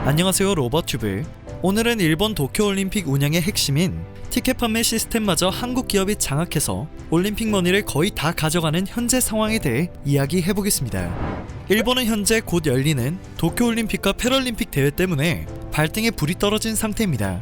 안녕하세요, 로버튜브. 오늘은 일본 도쿄올림픽 운영의 핵심인 티켓 판매 시스템마저 한국 기업이 장악해서 올림픽 머니를 거의 다 가져가는 현재 상황에 대해 이야기해보겠습니다. 일본은 현재 곧 열리는 도쿄올림픽과 패럴림픽 대회 때문에 발등에 불이 떨어진 상태입니다.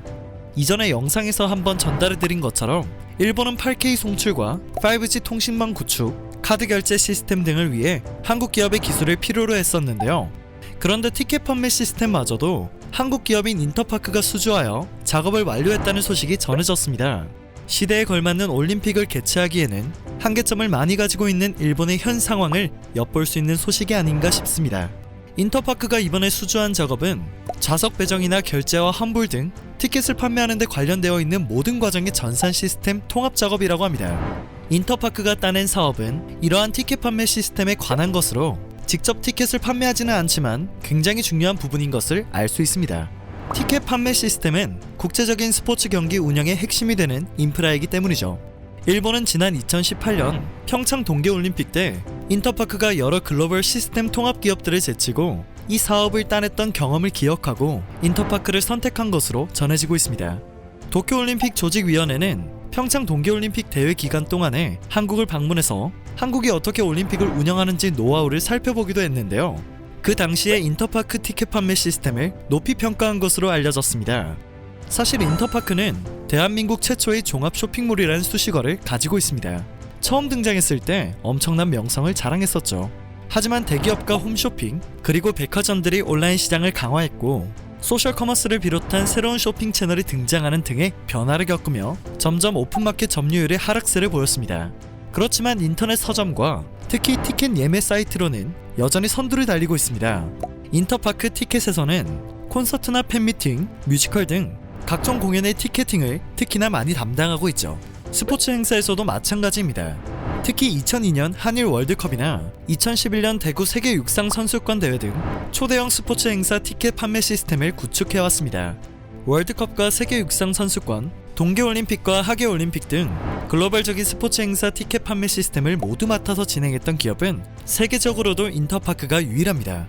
이전에 영상에서 한번 전달해드린 것처럼 일본은 8K 송출과 5G 통신망 구축, 카드 결제 시스템 등을 위해 한국 기업의 기술을 필요로 했었는데요. 그런데 티켓 판매 시스템마저도 한국 기업인 인터파크가 수주하여 작업을 완료했다는 소식이 전해졌습니다. 시대에 걸맞는 올림픽을 개최하기에는 한계점을 많이 가지고 있는 일본의 현 상황을 엿볼 수 있는 소식이 아닌가 싶습니다. 인터파크가 이번에 수주한 작업은 좌석 배정이나 결제와 환불 등 티켓을 판매하는 데 관련되어 있는 모든 과정의 전산 시스템 통합 작업이라고 합니다. 인터파크가 따낸 사업은 이러한 티켓 판매 시스템에 관한 것으로 직접 티켓을 판매하지는 않지만 굉장히 중요한 부분인 것을 알 수 있습니다. 티켓 판매 시스템은 국제적인 스포츠 경기 운영의 핵심이 되는 인프라이기 때문이죠. 일본은 지난 2018년 평창 동계올림픽 때 인터파크가 여러 글로벌 시스템 통합 기업들을 제치고 이 사업을 따냈던 경험을 기억하고 인터파크를 선택한 것으로 전해지고 있습니다. 도쿄올림픽 조직위원회는 평창 동계올림픽 대회 기간 동안에 한국을 방문해서 한국이 어떻게 올림픽을 운영하는지 노하우를 살펴보기도 했는데요. 그 당시에 인터파크 티켓 판매 시스템을 높이 평가한 것으로 알려졌습니다. 사실 인터파크는 대한민국 최초의 종합 쇼핑몰이라는 수식어를 가지고 있습니다. 처음 등장했을 때 엄청난 명성을 자랑했었죠. 하지만 대기업과 홈쇼핑 그리고 백화점들이 온라인 시장을 강화했고 소셜 커머스를 비롯한 새로운 쇼핑 채널이 등장하는 등의 변화를 겪으며 점점 오픈마켓 점유율의 하락세를 보였습니다. 그렇지만 인터넷 서점과 특히 티켓 예매 사이트로는 여전히 선두를 달리고 있습니다. 인터파크 티켓에서는 콘서트나 팬미팅, 뮤지컬 등 각종 공연의 티켓팅을 특히나 많이 담당하고 있죠. 스포츠 행사에서도 마찬가지입니다. 특히 2002년 한일 월드컵이나 2011년 대구 세계 육상 선수권 대회 등 초대형 스포츠 행사 티켓 판매 시스템을 구축해왔습니다. 월드컵과 세계 육상 선수권, 동계올림픽과 하계올림픽 등 글로벌적인 스포츠 행사 티켓 판매 시스템을 모두 맡아서 진행했던 기업은 세계적으로도 인터파크가 유일합니다.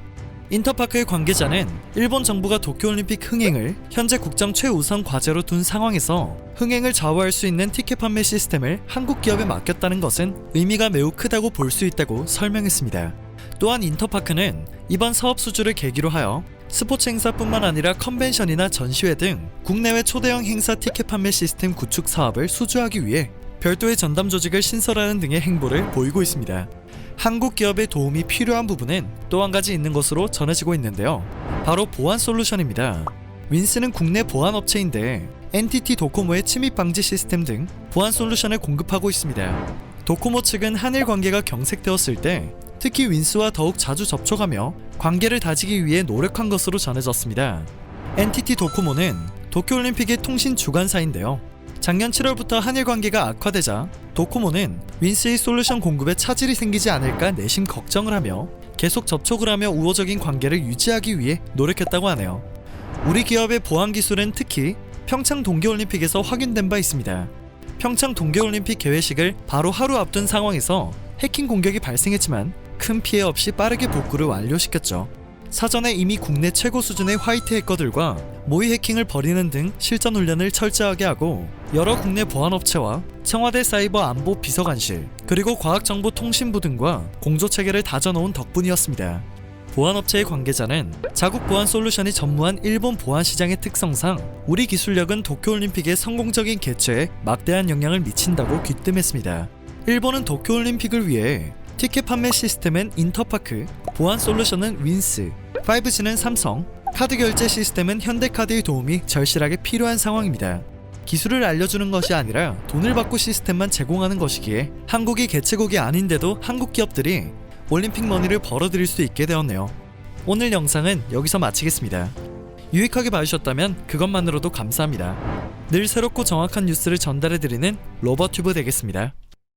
인터파크의 관계자는 일본 정부가 도쿄올림픽 흥행을 현재 국정 최우선 과제로 둔 상황에서 흥행을 좌우할 수 있는 티켓 판매 시스템을 한국 기업에 맡겼다는 것은 의미가 매우 크다고 볼 수 있다고 설명했습니다. 또한 인터파크는 이번 사업 수주를 계기로 하여 스포츠 행사뿐만 아니라 컨벤션이나 전시회 등 국내외 초대형 행사 티켓 판매 시스템 구축 사업을 수주하기 위해 별도의 전담 조직을 신설하는 등의 행보를 보이고 있습니다. 한국 기업의 도움이 필요한 부분은 또 한 가지 있는 것으로 전해지고 있는데요. 바로 보안 솔루션입니다. 윈스는 국내 보안 업체인데 NTT 도코모의 침입 방지 시스템 등 보안 솔루션을 공급하고 있습니다. 도코모 측은 한일 관계가 경색되었을 때 특히 윈스와 더욱 자주 접촉하며 관계를 다지기 위해 노력한 것으로 전해졌습니다. NTT 도코모는 도쿄올림픽의 통신 주관사인데요. 작년 7월부터 한일 관계가 악화되자 도코모는 윈스의 솔루션 공급에 차질이 생기지 않을까 내심 걱정을 하며 계속 접촉을 하며 우호적인 관계를 유지하기 위해 노력했다고 하네요. 우리 기업의 보안 기술은 특히 평창 동계올림픽에서 확인된 바 있습니다. 평창 동계올림픽 개회식을 바로 하루 앞둔 상황에서 해킹 공격이 발생했지만 큰 피해 없이 빠르게 복구를 완료시켰죠. 사전에 이미 국내 최고 수준의 화이트 해커들과 모의 해킹을 벌이는 등 실전 훈련을 철저하게 하고 여러 국내 보안업체와 청와대 사이버 안보 비서관실 그리고 과학정보통신부 등과 공조체계를 다져놓은 덕분이었습니다. 보안업체의 관계자는 자국 보안 솔루션이 전무한 일본 보안 시장의 특성상 우리 기술력은 도쿄올림픽의 성공적인 개최에 막대한 영향을 미친다고 귀뜸했습니다. 일본은 도쿄올림픽을 위해 티켓 판매 시스템은 인터파크, 보안 솔루션은 윈스, 5G는 삼성, 카드 결제 시스템은 현대카드의 도움이 절실하게 필요한 상황입니다. 기술을 알려주는 것이 아니라 돈을 받고 시스템만 제공하는 것이기에 한국이 개최국이 아닌데도 한국 기업들이 올림픽 머니를 벌어들일 수 있게 되었네요. 오늘 영상은 여기서 마치겠습니다. 유익하게 봐주셨다면 그것만으로도 감사합니다. 늘 새롭고 정확한 뉴스를 전달해드리는 로버튜브 되겠습니다.